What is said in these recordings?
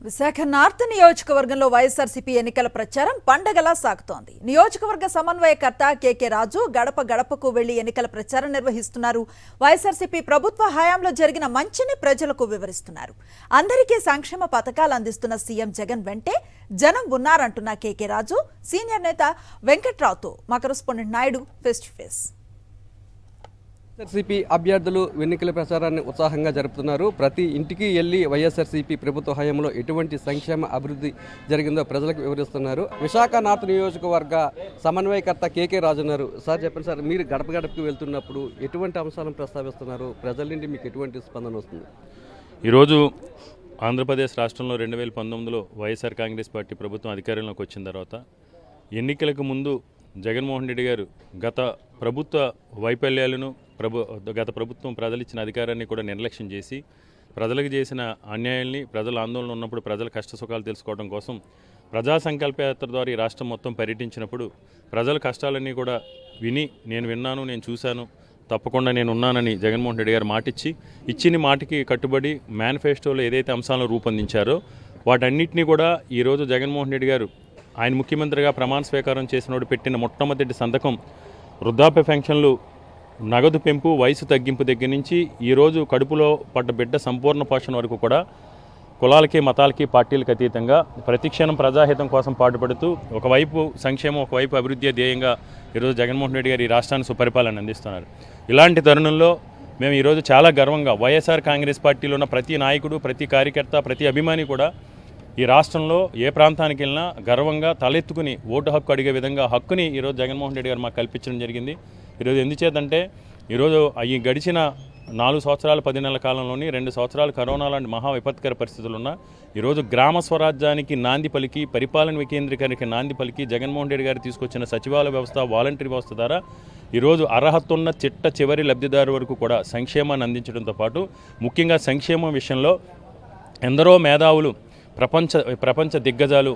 Visakha north నియోజకవర్గంలో వైఎస్ఆర్సీపీ ఎన్నికల ప్రచారం పండగలా సాగుతోంది. నియోజకవర్గ సమన్వయకర్త కేకే రాజు గడప గడపకు వెళ్లి ఎన్నికల ప్రచారం నిర్వహిస్తున్నారు. వైఎస్ఆర్సీపీ ప్రభుత్వ హయాంలో జరిగిన మంచిని ప్రజలకు వివరిస్తున్నారు. అందరికీ సంక్షేమ పథకాలు అందిస్తున్న సీఎం జగన్ వెంటే జనం ఉన్నారంటున్న కేకే రాజు సీనియర్ నేత వెంకట్రావుతో మా correspondent Naidu face to face. YSRCP అభ్యర్థులు ఎన్నికల ప్రచారాన్ని ఉత్సాహంగా జరుపుతున్నారు. ప్రతి ఇంటికి వెళ్ళి వైఎస్ఆర్సీపీ ప్రభుత్వ హయాంలో ఎటువంటి సంక్షేమ అభివృద్ధి జరిగిందో ప్రజలకు వివరిస్తున్నారు. విశాఖ నార్త్ నియోజకవర్గ సమన్వయకర్త కేకే రాజు ఉన్నారు. సార్ చెప్పండి సార్, మీరు గడప గడపకి వెళ్తున్నప్పుడు ఎటువంటి అంశాలను ప్రస్తావిస్తున్నారు? ప్రజల నుండి మీకు ఎటువంటి స్పందన వస్తుంది? ఈరోజు ఆంధ్రప్రదేశ్ రాష్ట్రంలో 2019లో వైఎస్ఆర్ కాంగ్రెస్ పార్టీ ప్రభుత్వం అధికారంలోకి వచ్చిన తర్వాత ఎన్నికలకు ముందు జగన్మోహన్ రెడ్డి గారు గత ప్రభుత్వ వైఫల్యాలను గత ప్రభుత్వం ప్రజలిచ్చిన అధికారాన్ని కూడా నిర్లక్ష్యం చేసి ప్రజలకు చేసిన అన్యాయాల్ని, ప్రజల ఆందోళన ఉన్నప్పుడు ప్రజల కష్టసుఖాలు తెలుసుకోవడం కోసం ప్రజా సంకల్పయాత్ర ద్వారా ఈ రాష్ట్రం మొత్తం పర్యటించినప్పుడు ప్రజల కష్టాలన్నీ కూడా విని నేను విన్నాను, నేను చూశాను, తప్పకుండా నేను ఉన్నానని జగన్మోహన్ రెడ్డి గారు మాటిచ్చి ఇచ్చిన మాటికి కట్టుబడి మేనిఫెస్టోలో ఏదైతే అంశాలను రూపొందించారో వాటన్నిటినీ కూడా ఈరోజు జగన్మోహన్ రెడ్డి గారు ఆయన ముఖ్యమంత్రిగా ప్రమాణ స్వీకారం చేసినోడు పెట్టిన మొట్టమొదటి సంతకం వృద్ధాప్య పెన్షన్లు నగదు పెంపు, వయసు తగ్గింపు దగ్గర నుంచి ఈరోజు కడుపులో పడ్డ బిడ్డ సంపూర్ణ పోషణ వరకు కూడా కులాలకి, మతాలకి, పార్టీలకు అతీతంగా ప్రతిక్షణం ప్రజాహితం కోసం పాటుపడుతూ ఒకవైపు సంక్షేమం, ఒకవైపు అభివృద్ధి ధ్యేయంగా ఈరోజు జగన్మోహన్ రెడ్డి గారు ఈ రాష్ట్రాన్ని సుపరిపాలన అందిస్తున్నారు. ఇలాంటి తరుణంలో మేము ఈరోజు చాలా గర్వంగా వైఎస్ఆర్ కాంగ్రెస్ పార్టీలో ఉన్న ప్రతి నాయకుడు, ప్రతి కార్యకర్త, ప్రతి అభిమాని కూడా ఈ రాష్ట్రంలో ఏ ప్రాంతానికి వెళ్ళినా గర్వంగా తలెత్తుకుని ఓటు హక్కు అడిగే విధంగా హక్కుని ఈరోజు జగన్మోహన్ రెడ్డి గారు మాకు కల్పించడం జరిగింది. ఈరోజు ఎందుచేతంటే ఈరోజు ఈ గడిచిన 4 సంవత్సరాల 10 నెలల కాలంలోని 2 సంవత్సరాలు కరోనా లాంటి మహా విపత్కర పరిస్థితులున్న ఈరోజు గ్రామ స్వరాజ్యానికి నాంది పలికి, పరిపాలన వికేంద్రీకరణకి నాంది పలికి జగన్మోహన్ రెడ్డి గారు తీసుకొచ్చిన సచివాలయ వ్యవస్థ, వాలంటరీ వ్యవస్థ ద్వారా ఈరోజు అర్హతున్న చివరి లబ్ధిదారు వరకు కూడా సంక్షేమాన్ని అందించడంతో పాటు ముఖ్యంగా సంక్షేమం విషయంలో ఎందరో మేధావులు, ప్రపంచ దిగ్గజాలు,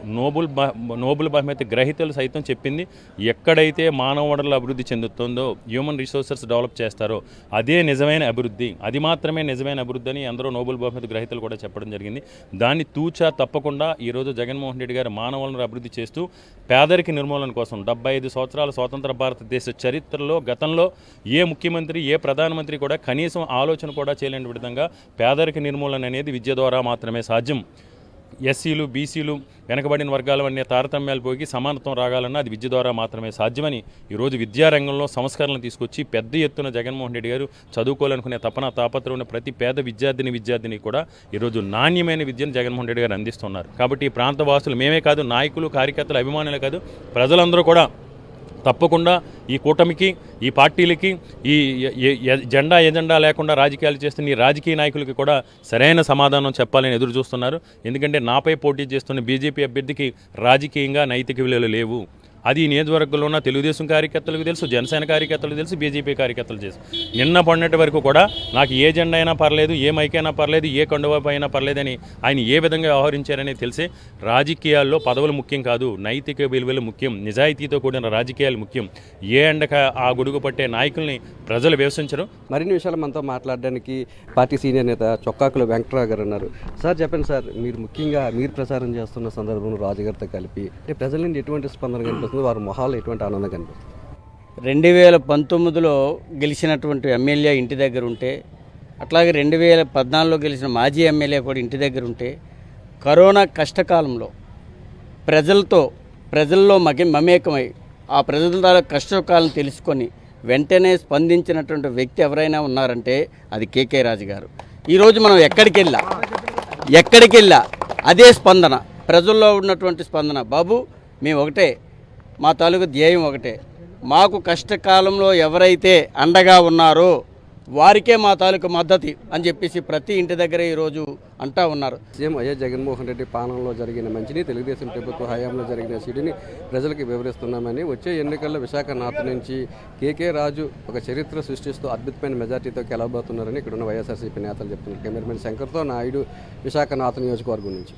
నోబుల్ బహుమతి గ్రహీతలు సైతం చెప్పింది ఎక్కడైతే మానవ వనరుల అభివృద్ధి చెందుతుందో, హ్యూమన్ రిసోర్సెస్ డెవలప్ చేస్తారో అదే నిజమైన అభివృద్ధి, అది మాత్రమే నిజమైన అభివృద్ధి అని అందరూ నోబుల్ బహుమతి గ్రహీతలు కూడా చెప్పడం జరిగింది. దాన్ని తూచా తప్పకుండా ఈరోజు జగన్మోహన్ రెడ్డి గారు మానవ వనరుల అభివృద్ధి చేస్తూ పేదరిక నిర్మూలన కోసం 75 సంవత్సరాల స్వతంత్ర భారతదేశ చరిత్రలో గతంలో ఏ ముఖ్యమంత్రి, ఏ ప్రధానమంత్రి కూడా కనీసం ఆలోచన కూడా చేయలేని విధంగా పేదరిక నిర్మూలన అనేది విద్య ద్వారా మాత్రమే సాధ్యం. ఎస్సీలు, బీసీలు, వెనకబడిన వర్గాల అనే తారతమ్యాలు పోగి సమానత్వం రాగాలన్నా అది విద్య ద్వారా మాత్రమే సాధ్యమని ఈరోజు విద్యారంగంలో సంస్కరణలు తీసుకొచ్చి పెద్ద ఎత్తున జగన్మోహన్ రెడ్డి గారు చదువుకోవాలనుకునే తాపత్రయం ఉన్న ప్రతి పేద విద్యార్థిని కూడా ఈరోజు నాణ్యమైన విద్యను జగన్మోహన్ రెడ్డి గారు అందిస్తున్నారు. కాబట్టి ఈ ప్రాంత వాసులు మేమే కాదు, నాయకులు, కార్యకర్తలు, అభిమానులే కాదు, ప్రజలందరూ కూడా తప్పకుండా ఈ కూటమికి, ఈ పార్టీలకి, ఈ ఎజెండా లేకుండా రాజకీయాలు చేస్తున్న ఈ రాజకీయ నాయకులకి కూడా సరైన సమాధానం చెప్పాలని ఎదురు చూస్తున్నారు. ఎందుకంటే నాపై పోటీ చేస్తున్న బీజేపీ అభ్యర్థికి రాజకీయంగా నైతిక విలువలు లేవు. అది ఈ నియోజకవర్గంలో ఉన్న తెలుగుదేశం కార్యకర్తలకు తెలుసు, జనసేన కార్యకర్తలకు తెలుసు, బీజేపీ కార్యకర్తలు తెలుసు. నిన్న పడినట్టు వరకు కూడా నాకు ఏ జెండా అయినా పర్లేదు, ఏ మైకైనా పర్లేదు, ఏ కండువైపు అయినా పర్లేదని ఆయన ఏ విధంగా వ్యవహరించారని తెలిసే రాజకీయాల్లో పదవులు ముఖ్యం కాదు, నైతిక విలువలు ముఖ్యం, నిజాయితీతో కూడిన రాజకీయాలు ముఖ్యం. ఏ ఎండక ఆ గొడుగు పట్టే నాయకుల్ని ప్రజలు విమర్శించరు. మరిన్ని విషయాలు మనతో మాట్లాడడానికి పార్టీ సీనియర్ నేత చొక్కాకుల వెంకట్రావు గారు ఉన్నారు. సార్ చెప్పండి సార్, ముఖ్యంగా మీరు ప్రచారం చేస్తున్న సందర్భంలో రాజుగారితో కలిపి ప్రజల నుండి ఎటువంటి స్పందన కనిపిస్తుంది? వారి మొహాలు ఎటువంటి ఆనందం కనిపిస్తుంది? 2019లో గెలిచినటువంటి ఎమ్మెల్యే ఇంటి దగ్గర ఉంటే, అట్లాగే 2014లో గెలిచిన మాజీ ఎమ్మెల్యే కూడా ఇంటి దగ్గర ఉంటే, కరోనా కష్టకాలంలో ప్రజల్లో మమేకమై ఆ ప్రజల ద్వారా కష్టకాలను తెలుసుకొని వెంటనే స్పందించినటువంటి వ్యక్తి ఎవరైనా ఉన్నారంటే అది కేకే రాజు గారు. ఈరోజు మనం ఎక్కడికి వెళ్ళా అదే స్పందన, ప్రజల్లో ఉన్నటువంటి స్పందన. బాబు మేము ఒకటే, మా తాలూకు ధ్యేయం ఒకటే, మాకు కష్టకాలంలో ఎవరైతే అండగా ఉన్నారో వారికే మా తాలూకు మద్దతు అని చెప్పేసి ప్రతి ఇంటి దగ్గర ఈరోజు అంటా ఉన్నారు. సీఎం వైఎస్ జగన్మోహన్ రెడ్డి పాలనలో జరిగిన మంచిని, తెలుగుదేశం ప్రభుత్వ హయాంలో జరిగిన చెడుని ప్రజలకు వివరిస్తున్నామని, వచ్చే ఎన్నికల్లో విశాఖ నార్త్ నుంచి కేకే రాజు ఒక చరిత్ర సృష్టిస్తూ అద్భుతమైన మెజార్టీతో గెలవబోతున్నారని ఇక్కడ ఉన్న వైఎస్ఆర్సీపీ నేతలు చెప్తున్నారు. కెమెరామెన్ శంకర్తో నాయుడు, విశాఖ నార్త్ నియోజకవర్గం నుంచి.